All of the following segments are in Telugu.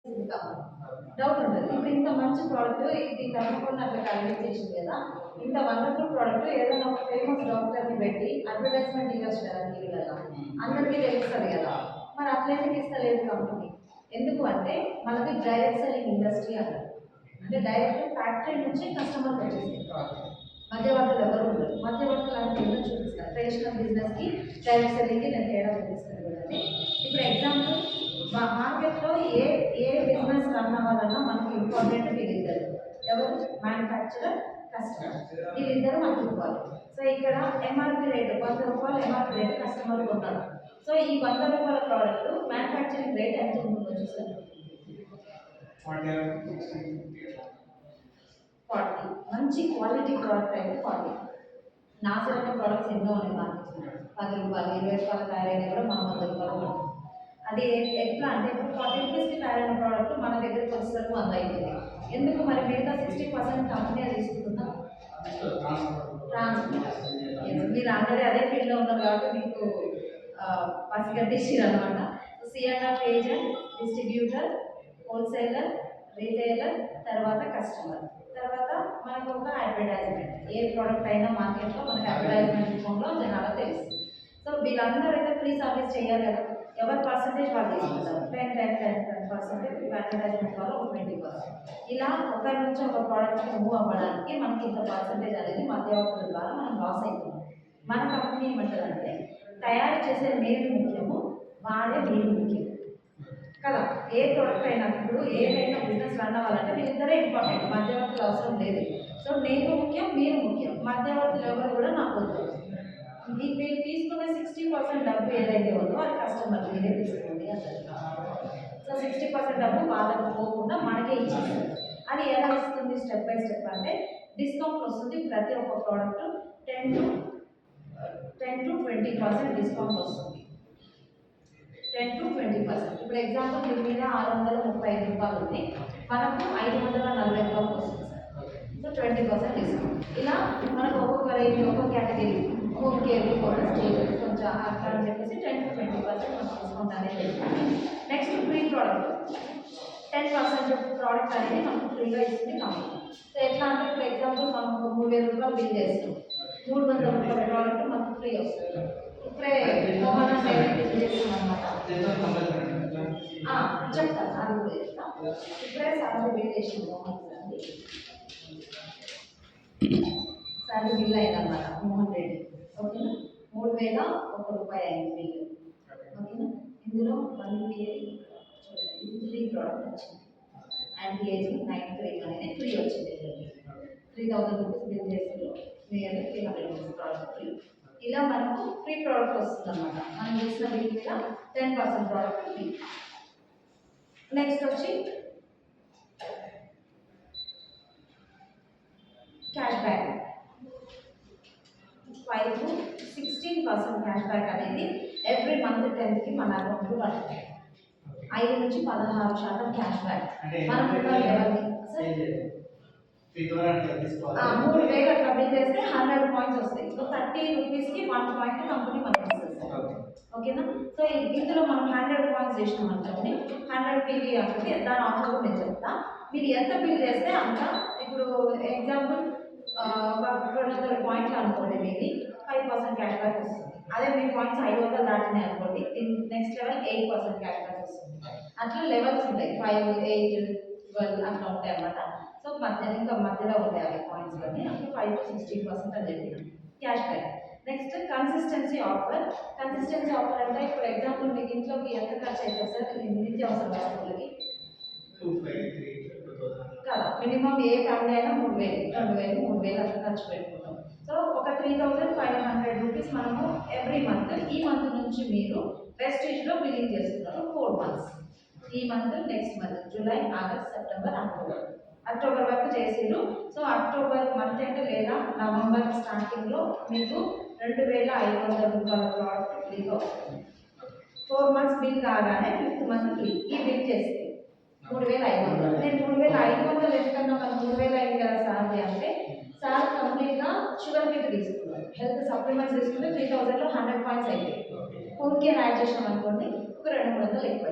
డౌట్ ఉంటుంది. ఇప్పుడు ఇంత మంచి ప్రోడక్ట్ ఇది తప్పకుండా అట్లా క్యాలిక్యులేట్ చేసింది కదా, ఇంత వండర్ఫుల్ ప్రోడక్ట్ ఏదైనా ఒక ఫేమస్ డాక్టర్ని పెట్టి అడ్వర్టైజ్మెంట్ ఇవ్వచ్చు కదా టీవీలలో, అందరికీ తెలుస్తుంది కదా. మరి అట్లయితే ఇస్తలేదు కంపెనీ. ఎందుకు అంటే మనది డైరెక్ట్ సెల్లింగ్ ఇండస్ట్రీ అన్నారు. అంటే డైరెక్ట్ ఫ్యాక్టరీ నుంచి కస్టమర్కి వచ్చేసి మధ్యవర్తులు ఎవరు ఉండరు. మధ్యవర్తులు అంటే ఏదో చూపిస్తారు. ట్రెడిషనల్ బిజినెస్కి డైరెక్ట్ సెల్లింగ్కి నేను తేడా చూపిస్తాను కదండి. ఇప్పుడు ఎగ్జాంపుల్ మార్కెట్లో ఏ ఏ బిజినెస్ రన్ అవ్వాలన్నా మనకి ఇంపార్టెంట్ వీళ్ళిద్దరు. ఎవరు? Manufacturer, customer. వీళ్ళిద్దరు మనకి ఇంపార్టెంట్. సో ఇక్కడ ఎంఆర్పి రేటు 100 రూపాయలు ఎంఆర్పి రేటు కస్టమర్ కొన్నారు. సో ఈ 100 రూపాయల ప్రోడక్ట్ మ్యానుఫ్యాక్చరింగ్ రేట్ ఎంత ఉంటుందో చూస్తారు. 40. మంచి క్వాలిటీ ప్రోడక్ట్ అయితే 40. నాశనమైన ప్రోడక్ట్స్ ఎన్నో ఉన్నాయి మార్కెట్లో. 10 రూపాయలు 20 రూపాయలు తయారైనా కూడా మనం 100 రూపాయలు కొన్నాం. అది ఎట్లా అంటే ఇప్పుడు 40 రూపీస్కి తయారైన ప్రోడక్ట్ మన దగ్గరికి వచ్చేసరికి 100 అవుతుంది. ఎందుకు మరి మిగతా 60% కంపెనీ తీసుకుంటుందా? ట్రాన్స్పోర్ట్. మీరు ఆల్రెడీ అదే ఫీల్డ్లో ఉన్నారు కాబట్టి మీకు పసిగట్టేసారు అనమాట. CNR agent, distributor, wholesaler, retailer, తర్వాత కస్టమర్, తర్వాత మనకు ఒక అడ్వర్టైజ్మెంట్. ఏ ప్రోడక్ట్ అయినా మార్కెట్లో మనకి అడ్వర్టైజ్మెంట్ రూపంలో జనాలకు తెలుస్తుంది. సో వీళ్ళందరూ అయితే ఫ్రీ సర్వీస్ చేయాలి కదా. ఎవరి పర్సంటేజ్ వాళ్ళు తీసుకుంటారు. 10% అడ్వర్టైజ్మెంట్ వల్ల ఒక 20%. ఇలా ఒకరి నుంచి ఒక ప్రోడక్ట్కి మూవ్ అవ్వడానికి మనకి ఇంత పర్సంటేజ్ అనేది మధ్యవర్తుల ద్వారా మనం లాస్ అవుతున్నాం. మన కంపెనీ ఏమంటారంటే తయారు చేసే నేను ముఖ్యము, వాడే మీరు ముఖ్యం కదా. ఏ ప్రోడక్ట్ అయినా ఇప్పుడు ఏదైనా బిజినెస్ రన్ అవ్వాలంటే వీళ్ళిద్దరే ఇంపార్టెంట్, మధ్యవర్తులు అవసరం లేదు. సో నేను ముఖ్యం, మీరు ముఖ్యం, మధ్యవర్తులు ఎవరు కూడా నాకు వద్దు. వీళ్ళు తీసుకునే 60% డబ్బు ఏదైతే ఉందో అది కస్టమర్ మీరే తీసుకోండి అంటారు. సో 60% డబ్బు వాళ్ళకి పోకుండా మనకే ఇచ్చేస్తారు. అది ఎలా వస్తుంది? స్టెప్ బై స్టెప్ అంటే డిస్కౌంట్ వస్తుంది. ప్రతి ఒక్క ప్రోడక్ట్ 10 to 20% డిస్కౌంట్ వస్తుంది. 10 to 20%. ఇప్పుడు ఎగ్జాంపుల్ మీ మీద 635 రూపాయలు ఉంది, మనకు 540 రూపాయలు వస్తుంది సార్. So 20% discount. ఇలా మనకు ఒక్కొక్క రేంజ్, ఒక్కొక్క కేటగిరీ, ఒక్కొక్క కేబుల్ కూడా స్టేజ్ కొంచెం అట్లా అని చెప్పేసి 10 to 20% మనకు డిస్కౌంట్ అనేది. నెక్స్ట్ ఫ్రీ ప్రోడక్ట్ 10% ప్రోడక్ట్ అనేది మనకు ఫ్రీగా ఇస్తుంది కంపెనీ. సో ఎట్లా అంటే ఇప్పుడు ఎగ్జాంపుల్ మనం 3000 రూపాయలు బిల్ చేస్తాం, 300 రూపాయల ప్రోడక్ట్ మనకు ఫ్రీ వస్తుంది. ఇప్పుడే మోహన్ బిల్ చేస్తాం అనమాట. చెప్తాను, అది కూడా చెప్తాను. ఇప్పుడే సార్ బిల్ చేసిన మోహన్ సార్ది, సార్ బిల్ అయిందన్నమాట మోహన్ రెడ్డి. ఓకేనా? 3001 రూపాయి అయింది బిల్. ఓకేనా? ఇందులో 1 చూడండి, 3 ప్రోడక్ట్ వచ్చింది. యాంటీ ఏజింగ్ 93 అనేది ఫ్రీ వచ్చింది. 3000 రూపీస్ బిల్ చేసారు, మీరు 300 రూపీస్ ప్రోడక్ట్ ఫ్రీ. ఇలా మనకు ఫ్రీ ప్రోడక్ట్ వస్తుంది అనమాట. మనం చేసిన బిల్ మీద 10% ప్రోడక్ట్ ఫ్రీ. నెక్స్ట్ వచ్చి cash back 5 to 16% cash back అనేది ఎవ్రీ మంత్ 10కి మన అకౌంట్లో పడుతుంది. 5 నుంచి 16% క్యాష్ బ్యాక్. మనం 3000 అట్లా బిల్ చేస్తే 100 పాయింట్స్ వస్తాయి. సో 30 రూపీస్కి 1 పాయింట్ కంపెనీ మనకి ఇస్తుంది. ఓకేనా? సో ఇందులో మనం 100 పాయింట్స్ చేసినాం అనుకోండి, 100 పీవీ అంటే దాని ఆఫర్ కూడా నేను చెప్తా. మీరు ఎంత బిల్ చేస్తే అంత. ఇప్పుడు ఎగ్జాంపుల్ 200 పాయింట్లు అనుకోండి, మీకు 5% క్యాష్ బ్యాక్ వస్తుంది. అదే మీ పాయింట్స్ 500 దాటినాయి అనుకోండి, నెక్స్ట్ లెవెల్ 8% క్యాష్ బ్యాక్ వస్తుంది. అట్లా లెవెల్స్ ఉంటాయి, 5, 8, 12 అట్లా ఉంటాయి అన్నమాట. సో ఇంకా మధ్యలో ఉంటాయి అవి పాయింట్స్ అన్నీ. అప్పుడు 5 to 16% అని చెప్పిన cash back. Next consistency offer. Consistency offer అంటే ఇప్పుడు ఎగ్జాంపుల్ మీకు ఇంట్లోకి ఎంత ఖర్చు అవుతుంది సార్ నిత్యావసర వస్తువులకి కదా. మినిమం ఏ ఫ్యామిలీ అయినా 3000, 2000, 3000 అట్లా ఖర్చు పెట్టుకుంటాం. సో ఒక 3500 రూపీస్ మనము ఎవ్రీ మంత్. ఈ మంత్ నుంచి మీరు వెస్టేజ్లో బిల్లింగ్ చేస్తున్నారు 4 months. ఈ month, next month, July, August, September, October వరకు చేసిండ్రు. సో అక్టోబర్ మంత్ అంటే లేదా నవంబర్ స్టార్టింగ్లో మీకు 2500 రూపాయల ప్రోడక్ట్ ఫ్రీగా వస్తుంది. 4 months బిల్ కాగానే 5th మంత్ ఫ్రీ. ఈ బిల్ చేస్తే 3500. నేను 3500 ఎందుకన్నా మనకు 3000 అయింది కదా సార్ అంటే, సార్ కంప్లీట్గా షుగర్ కిట్ తీసుకున్నారు, హెల్త్ సప్లిమెంట్స్ తీసుకుంటే 3000లో 100 పాయింట్స్ అయిపోయి హోమ్ కేర్ యాడ్ చేసినాం అనుకోండి, ఒక 200-300 ఎక్కువ.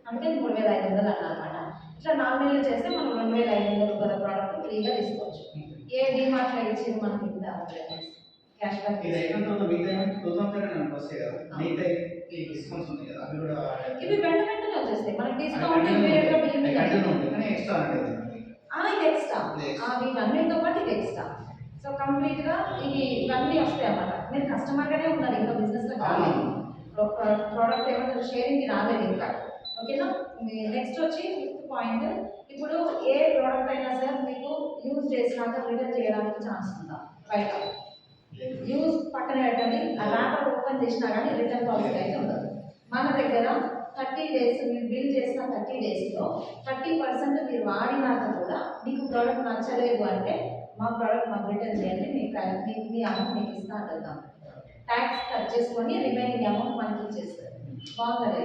అందుకే 3500 అన్నారు. 6 నెలలు చేస్తే మనం 2500 రూపాయల ప్రోడక్ట్ ఫ్రీగా తీసుకోవచ్చు. ఏ డిమార్ట్లో ఇచ్చింది మనకి ఇంత క్యాష్ బ్యాక్. ఇది అయిన తర్వాత మిగతా 2000 మనకు వస్తాయి కదా, మిగతా ఈ డిస్కౌంట్స్ ఉంటాయి కదా అవి కూడా ఇవి వెంటనే వచ్చేస్తాయి మనకి. డిస్కౌంట్ ఇమీడియట్గా బిల్ మీద ఉంటాయి కానీ ఎక్స్ట్రా అంటే ఇది ఎక్స్ట్రా. ఇవన్నీతో పాటు ఇది ఎక్స్ట్రా. సో కంప్లీట్గా ఇవన్నీ వస్తాయి అన్నమాట. మీరు కస్టమర్గానే ఉన్నారు, ఇంకా బిజినెస్లో కాలేదు, ప్రోడక్ట్ ఏమైనా షేరింగ్కి రాలేదు ఇంకా. ఓకేనా. నెక్స్ట్ వచ్చి 5th పాయింట్, ఇప్పుడు ఏ ప్రోడక్ట్ అయినా సరే మీకు యూజ్ చేసినాక రిటర్న్ చేయడానికి ఛాన్స్ ఉందా? బయట యూజ్ పక్కన పెట్టండి, ఆ ర్యాపర్ ఓపెన్ చేసినా కానీ రిటర్న్ పాలసీ అయితే ఉండదు. మన దగ్గర 30 డేస్, మీరు బిల్ చేసిన 30 డేస్లో 30% మీరు వాడినాక కూడా మీకు ప్రోడక్ట్ నచ్చలేదు అంటే మా ప్రోడక్ట్ మాకు రిటర్న్ చేయండి, మీ అమౌంట్ మీకు ఇస్తా అంటాం. ట్యాక్స్ కట్ చేసుకొని రిమైనింగ్ అమౌంట్ మనకి ఇచ్చేస్తారు. బాగుందా?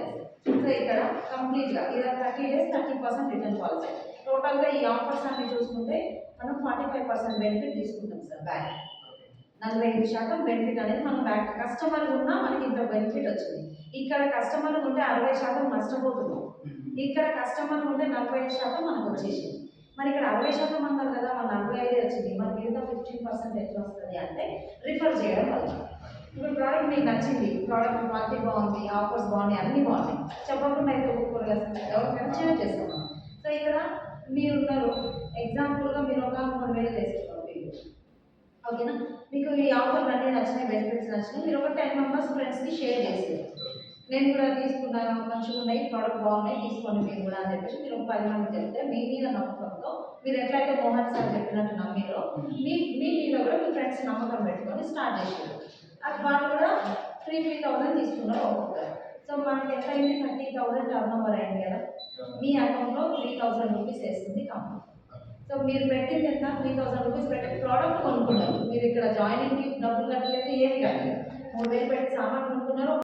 సో ఇక్కడ కంప్లీట్గా ఇలా 30 డేస్ 30% రిటర్న్ పాలసీ. టోటల్గా ఈ ఆఫర్స్ అన్ని చూసుకుంటే మనం 45% బెనిఫిట్ తీసుకుంటాం సార్. బ్యాక్ 45% బెనిఫిట్ అనేది మనం బ్యాక్. కస్టమర్ ఉన్నా మనకి ఇంత బెనిఫిట్ వచ్చింది. ఇక్కడ కస్టమర్ ఉంటే 60% నష్టపోతున్నాం, ఇక్కడ కస్టమర్ ఉంటే 45% మనకు వచ్చేసింది. మరి ఇక్కడ 60% అన్నారు కదా, మన 45 వచ్చింది, మరి మిగతా 15% ఎట్లా వస్తుంది అంటే రిఫర్ చేయడం వల్ల. ఇప్పుడు ప్రోడక్ట్ మీకు నచ్చింది, ప్రోడక్ట్ క్వాలిటీ బాగుంది, ఆఫర్స్ బాగున్నాయి, అన్నీ బాగున్నాయి, చెప్పకుండా అయితే ఒప్పుకోరు ఎవరికైనా షేర్ చేస్తాం మనం. సో ఇక్కడ మీరున్నారు, ఎగ్జాంపుల్గా మీరు ఒక 3000 చేసేసుకోండి. ఓకేనా. మీకు ఈ ఆఫర్లు అన్నీ నచ్చినాయి, బెనిఫిట్స్ నచ్చినాయి, మీరు ఒక 10 మెంబర్స్ ఫ్రెండ్స్కి షేర్ చేసేది. నేను కూడా తీసుకున్నాను, మంచిగా ఉన్నాయి, ప్రోడక్ట్ బాగున్నాయి, తీసుకోండి మీరు కూడా అని చెప్పేసి మీరు 10 మంది చెప్తే మీ మీద నమ్మకంతో మీరు ఎట్లయితే మోహన్ సార్ చెప్పినట్టు నమ్మిరో మీ మీద కూడా మీ ఫ్రెండ్స్ నమ్మకం పెట్టుకొని స్టార్ట్ చేసారు. అది వాళ్ళు కూడా 3,000 తీసుకున్నారు ఒక్కొక్కరు. సో మనకి ఎంత అయింది? 30,000 టర్న్ ఓవర్ అయింది కదా. మీ అకౌంట్లో 3,000 రూపీస్ వేస్తుంది కంపెనీ. సో మీరు పెట్టింది ఎంత? 3,000 రూపీస్ పెట్టి ప్రోడక్ట్ కొనుక్కున్నారు. మీరు ఇక్కడ జాయినింగ్కి డబ్బులు కట్టలేదు, ఏమి కట్టలేదు, 3,000 పెట్టి సామాన్ కొనుక్కున్నారు.